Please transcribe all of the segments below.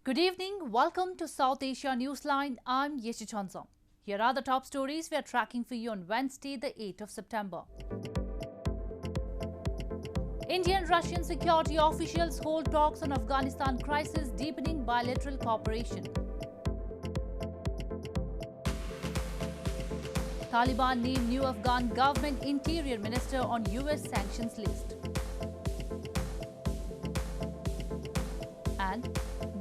Good evening. Welcome to South Asia Newsline. I'm Yeshichanzam. Here are the top stories we are tracking for you on Wednesday, the 8th of September. Indian-Russian security officials hold talks on Afghanistan crisis, deepening bilateral cooperation. Taliban named new Afghan government interior minister on US sanctions list. And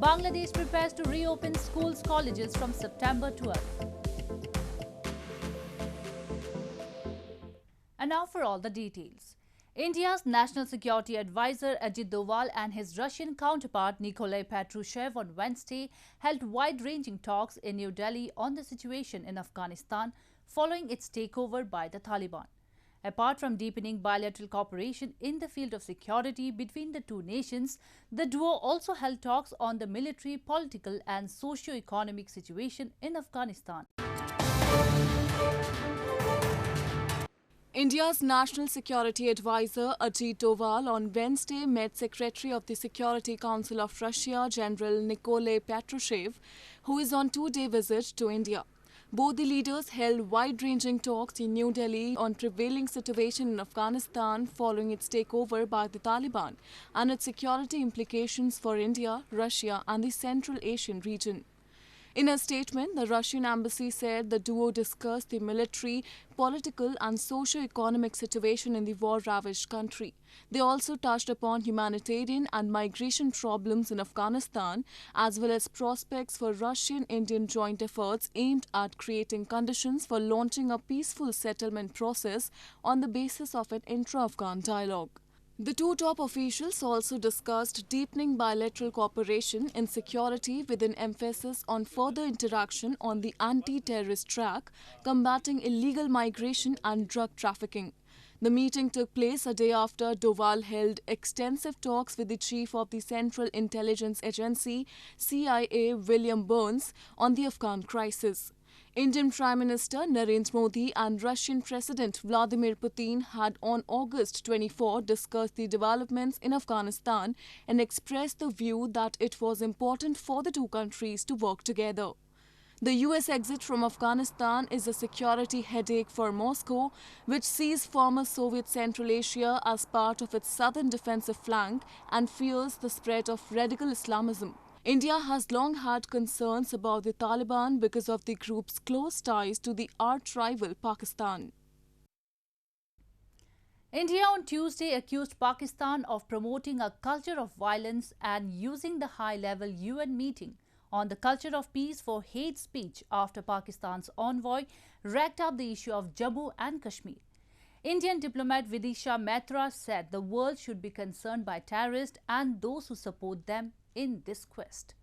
Bangladesh prepares to reopen schools, colleges from September 12th. And now for all the details. India's National Security Advisor Ajit Doval and his Russian counterpart Nikolay Patrushev on Wednesday held wide-ranging talks in New Delhi on the situation in Afghanistan following its takeover by the Taliban. Apart from deepening bilateral cooperation in the field of security between the two nations, the duo also held talks on the military, political and socio-economic situation in Afghanistan. India's National Security Advisor Ajit Doval on Wednesday met Secretary of the Security Council of Russia, General Nikolay Patrushev, who is on two-day visit to India. Both the leaders held wide-ranging talks in New Delhi on prevailing situation in Afghanistan following its takeover by the Taliban and its security implications for India, Russia and the Central Asian region. In a statement, the Russian embassy said the duo discussed the military, political and socio-economic situation in the war-ravaged country. They also touched upon humanitarian and migration problems in Afghanistan, as well as prospects for Russian-Indian joint efforts aimed at creating conditions for launching a peaceful settlement process on the basis of an intra-Afghan dialogue. The two top officials also discussed deepening bilateral cooperation in security with an emphasis on further interaction on the anti-terrorist track, combating illegal migration and drug trafficking. The meeting took place a day after Doval held extensive talks with the chief of the Central Intelligence Agency, CIA, William Burns, on the Afghan crisis. Indian Prime Minister Narendra Modi and Russian President Vladimir Putin had on August 24 discussed the developments in Afghanistan and expressed the view that it was important for the two countries to work together. The US exit from Afghanistan is a security headache for Moscow, which sees former Soviet Central Asia as part of its southern defensive flank and fears the spread of radical Islamism. India has long had concerns about the Taliban because of the group's close ties to the arch-rival Pakistan. India on Tuesday accused Pakistan of promoting a culture of violence and using the high-level UN meeting on the culture of peace for hate speech after Pakistan's envoy raked up the issue of Jammu and Kashmir. Indian diplomat Vidisha Maitra said the world should be concerned by terrorists and those who support them in this quest.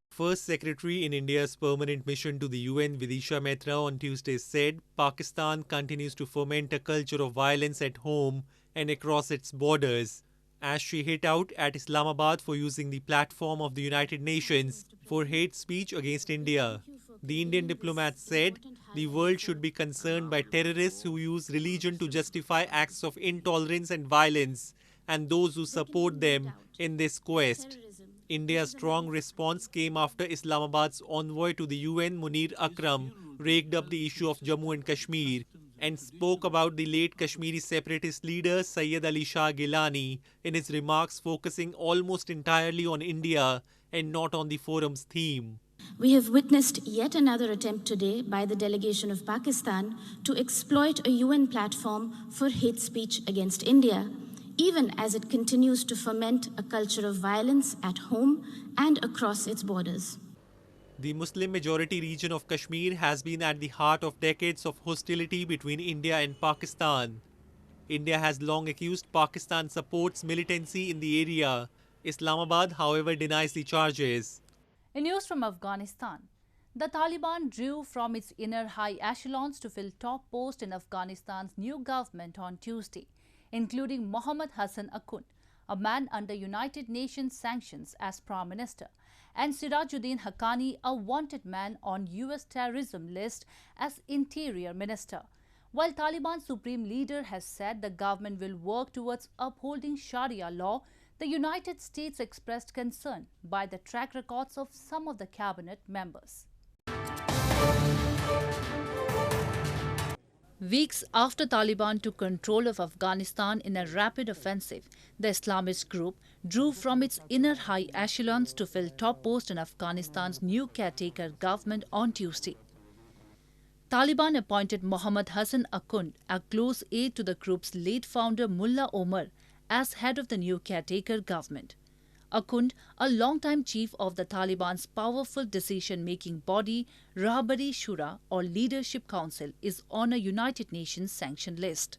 First Secretary in India's permanent mission to the UN, Vidisha Maitra, on Tuesday said Pakistan continues to foment a culture of violence at home and across its borders, as she hit out at Islamabad for using the platform of the United Nations for hate speech against India. The Indian diplomat said the world should be concerned by terrorists who use religion to justify acts of intolerance and violence, and those who support them in this quest. India's strong response came after Islamabad's envoy to the UN, Munir Akram, raked up the issue of Jammu and Kashmir and spoke about the late Kashmiri separatist leader Sayyid Ali Shah Gilani in his remarks focusing almost entirely on India and not on the forum's theme. We have witnessed yet another attempt today by the delegation of Pakistan to exploit a UN platform for hate speech against India, even as it continues to foment a culture of violence at home and across its borders. The Muslim-majority region of Kashmir has been at the heart of decades of hostility between India and Pakistan. India has long accused Pakistan supports militancy in the area. Islamabad, however, denies the charges. In news from Afghanistan, the Taliban drew from its inner high echelons to fill top posts in Afghanistan's new government on Tuesday, including Mohammad Hasan Akhund, a man under United Nations sanctions as Prime Minister, and Sirajuddin Haqqani, a wanted man on US terrorism list as Interior Minister. While Taliban Supreme Leader has said the government will work towards upholding Sharia law, the United States expressed concern by the track records of some of the cabinet members. Weeks after Taliban took control of Afghanistan in a rapid offensive, the Islamist group drew from its inner high echelons to fill top posts in Afghanistan's new caretaker government on Tuesday. Taliban appointed Mohammad Hasan Akhund, a close aide to the group's late founder Mullah Omar, as head of the new caretaker government. Akhund, a longtime chief of the Taliban's powerful decision-making body, Rahbari Shura or Leadership Council, is on a United Nations sanction list.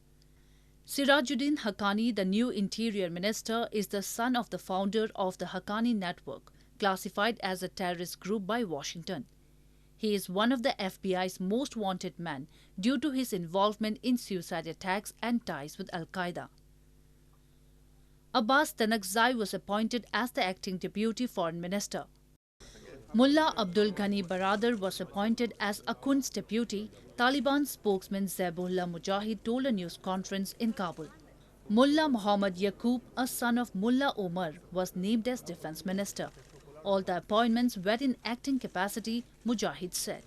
Sirajuddin Haqqani, the new interior minister, is the son of the founder of the Haqqani network, classified as a terrorist group by Washington. He is one of the FBI's most wanted men due to his involvement in suicide attacks and ties with Al-Qaeda. Abbas Tanakzai was appointed as the acting deputy foreign minister. Mullah Abdul Ghani Baradar was appointed as Akhund's deputy, Taliban spokesman Zabihullah Mujahid told a news conference in Kabul. Mullah Muhammad Yaqub, a son of Mullah Omar, was named as defense minister. All the appointments were in acting capacity, Mujahid said.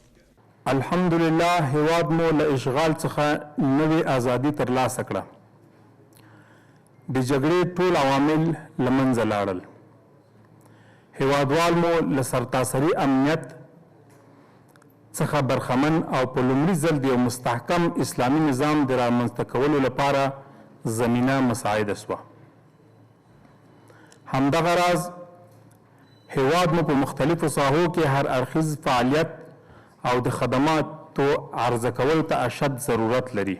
Alhamdulillah, هواد مو لإشغال څخه نوې ازادي ترلاسه کړه. د جګړې ټول عوامل له منځه لاړل. هیوادوال مو له سرتاسري امنیت څخه برخمن او په لومړي ځل د یو مستحکم اسلامي نظام د رامنځته کولو لپاره زمینه مساعده شوه. همدغه راز هیواد مو په مختلفو ساحو کې هر اړخیز فعالیت او د خدماتو عرضه کولو ته اشد ضرورت لري.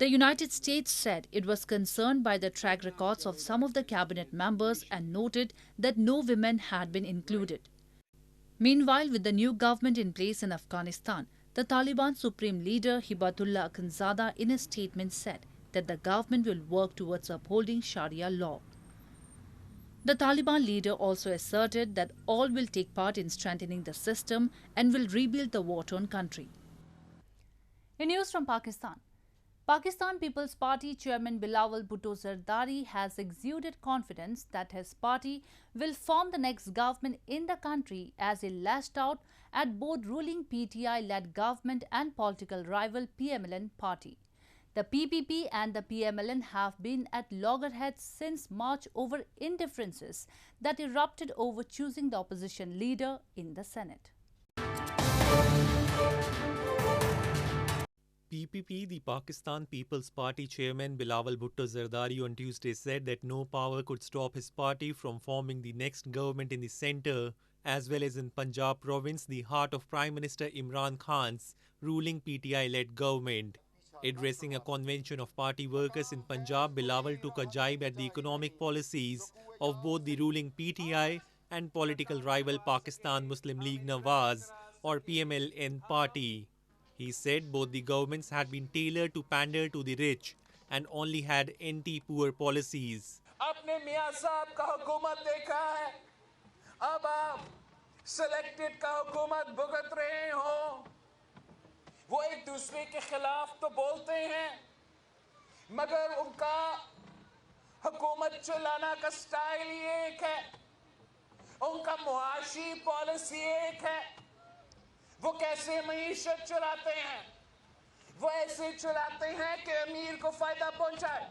The United States said it was concerned by the track records of some of the cabinet members and noted that no women had been included. Meanwhile, with the new government in place in Afghanistan, the Taliban Supreme Leader Hibatullah Akhundzada in a statement said that the government will work towards upholding Sharia law. The Taliban leader also asserted that all will take part in strengthening the system and will rebuild the war-torn country. In news from Pakistan, Pakistan People's Party chairman Bilawal Bhutto-Zardari has exuded confidence that his party will form the next government in the country as he lashed out at both ruling PTI-led government and political rival PML-N party. The PPP and the PML-N have been at loggerheads since March over indifferences that erupted over choosing the opposition leader in the Senate. PPP, the Pakistan People's Party chairman Bilawal Bhutto-Zardari on Tuesday said that no power could stop his party from forming the next government in the centre, as well as in Punjab province, the heart of Prime Minister Imran Khan's ruling PTI-led government. Addressing a convention of party workers in Punjab, Bilawal took a jibe at the economic policies of both the ruling PTI and political rival Pakistan Muslim League Nawaz or PML-N party. He said both the governments had been tailored to pander to the rich and only had anti-poor policies. आपने मियां साहब का हुकूमत देखा है, अब आप selected का हुकूमत भुगत रहे हो. वो एक दूसरे के खिलाफ तो बोलते हैं, मगर उनका हुकूमत चलाना का स्टाइल ही एक है, उनका मुआशी पॉलिसी एक है. वो कैसे मईशत चलाते हैं, वो ऐसे चलाते हैं कि अमीर को फायदा पहुंचाए.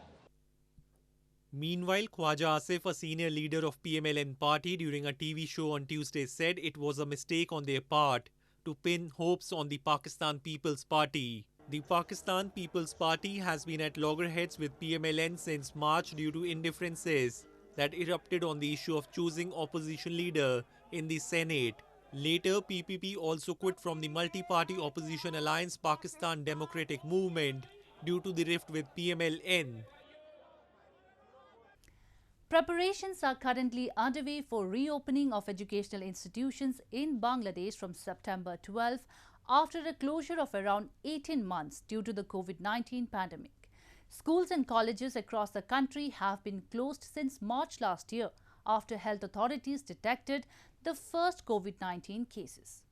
Meanwhile, Khwaja Asif, a senior leader of PML-N party, during a TV show on Tuesday said it was a mistake on their part to pin hopes on the Pakistan People's Party. The Pakistan People's Party has been at loggerheads with PML-N since March due to indifferences that erupted on the issue of choosing opposition leader in the Senate. Later, PPP also quit from the multi-party opposition alliance Pakistan Democratic Movement due to the rift with PML-N. Preparations are currently underway for reopening of educational institutions in Bangladesh from September 12 after a closure of around 18 months due to the COVID-19 pandemic. Schools and colleges across the country have been closed since March last year after health authorities detected the first COVID-19 cases.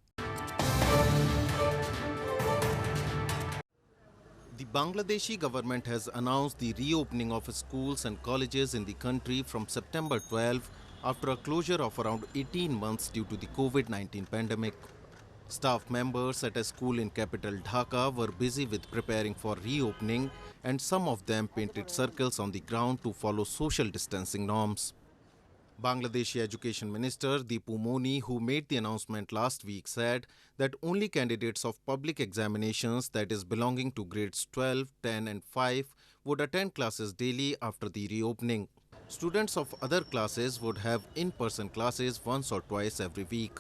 The Bangladeshi government has announced the reopening of schools and colleges in the country from September 12 after a closure of around 18 months due to the COVID-19 pandemic. Staff members at a school in capital Dhaka were busy with preparing for reopening, and some of them painted circles on the ground to follow social distancing norms. Bangladeshi Education Minister Deepu Moni, who made the announcement last week, said that only candidates of public examinations, that is belonging to grades 12, 10 and 5, would attend classes daily after the reopening. Students of other classes would have in-person classes once or twice every week.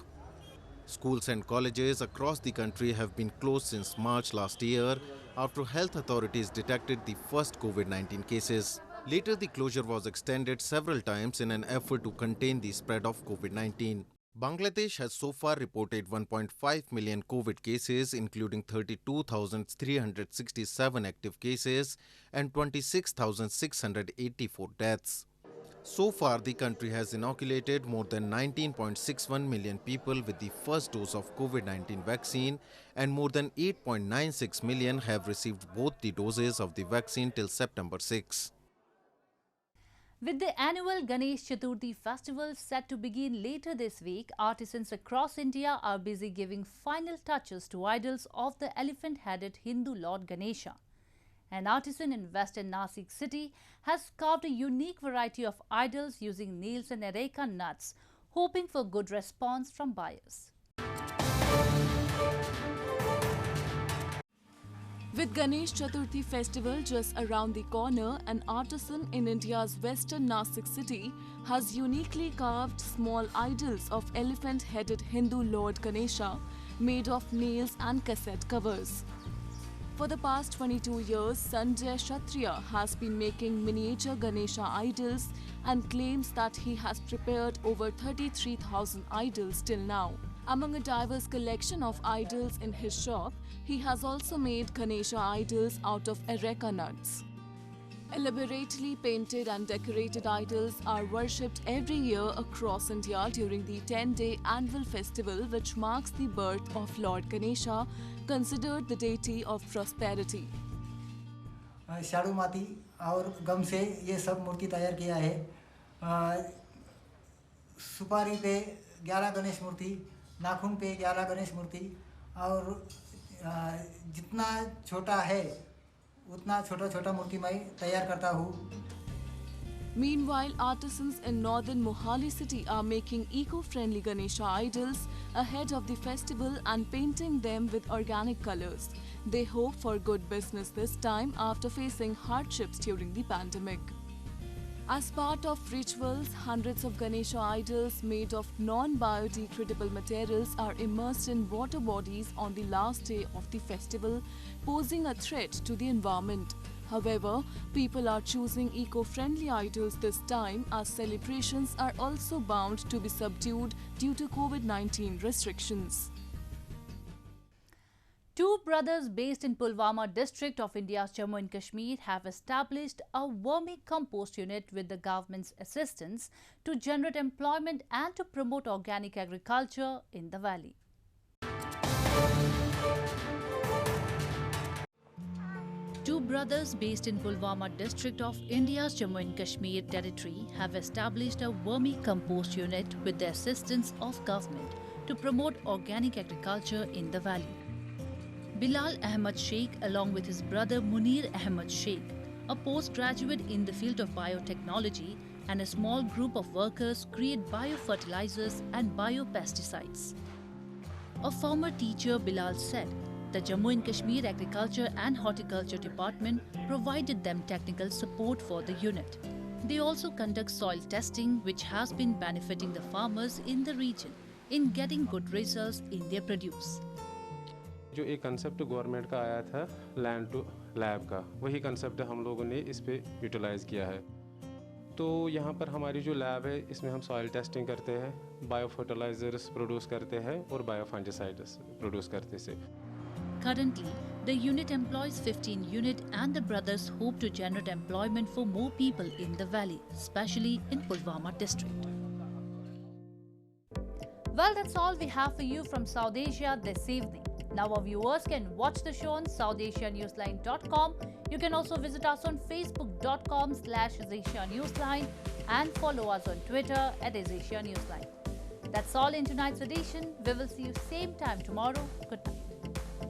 Schools and colleges across the country have been closed since March last year after health authorities detected the first COVID-19 cases. Later, the closure was extended several times in an effort to contain the spread of COVID-19. Bangladesh has so far reported 1.5 million COVID cases, including 32,367 active cases and 26,684 deaths. So far, the country has inoculated more than 19.61 million people with the first dose of COVID-19 vaccine, and more than 8.96 million have received both the doses of the vaccine till September 6. With the annual Ganesh Chaturthi festival set to begin later this week, artisans across India are busy giving final touches to idols of the elephant-headed Hindu Lord Ganesha. An artisan in western Nasik city has carved a unique variety of idols using nails and areca nuts, hoping for good response from buyers. With Ganesh Chaturthi festival just around the corner, an artisan in India's western Nasik city has uniquely carved small idols of elephant-headed Hindu Lord Ganesha made of nails and cassette covers. For the past 22 years, Sanjay Kshatriya has been making miniature Ganesha idols and claims that he has prepared over 33,000 idols till now. Among a diverse collection of idols in his shop, he has also made Ganesha idols out of areca nuts. Elaborately painted and decorated idols are worshipped every year across India during the 10-day annual festival which marks the birth of Lord Ganesha, considered the deity of prosperity. शाड़ू माती और गम से ये सब मूर्ति तैयार किया है। सुपारी पे 11 गणेश मूर्ति, नाखून पे 11 गणेश मूर्ति, और जितना छोटा है उतना छोटा मूर्ति मैं तैयार करता हूँ। Meanwhile, artisans in northern Mohali city are making eco-friendly Ganesha idols ahead of the festival and painting them with organic colors. They hope for good business this time after facing hardships during the pandemic. As part of rituals, hundreds of Ganesha idols made of non-biodegradable materials are immersed in water bodies on the last day of the festival, posing a threat to the environment. However, people are choosing eco-friendly idols this time as celebrations are also bound to be subdued due to COVID-19 restrictions. Two brothers based in Pulwama district of India's Jammu and Kashmir have established a vermicompost unit with the government's assistance to generate employment and to promote organic agriculture in the valley. Two brothers based in Pulwama district of India's Jammu and Kashmir territory have established a vermicompost unit with the assistance of government to promote organic agriculture in the valley. Bilal Ahmed Sheikh, along with his brother Munir Ahmed Sheikh, a postgraduate in the field of biotechnology, and a small group of workers create biofertilizers and biopesticides. A former teacher, Bilal, said the Jammu and Kashmir Agriculture and Horticulture Department provided them technical support for the unit. They also conduct soil testing, which has been benefiting the farmers in the region in getting good results in their produce. जो एक concept government का आया था land two lab का, वही concept हम लोगों ने इस पे यूटिलाइज़ किया है। तो यहाँ पर हमारी जो लैब है, इसमें हम सॉइल टेस्टिंग करते हैं, बायो फर्टिलाइजर्स प्रोड्यूस करते हैं और बायो फंगिसाइड्स प्रोड्यूस करते से। Currently, the unit employs 15 units and the brothers hope to generate employment for more people in the valley, especially in Pulwama district. Well, that's all we have for you from South Asia this evening. Now our viewers can watch the show on SouthAsiaNewsline.com. You can also visit us on Facebook.com/AsiaNewsline and follow us on Twitter @AsiaNewsline. That's all in tonight's edition. We will see you same time tomorrow. Good night.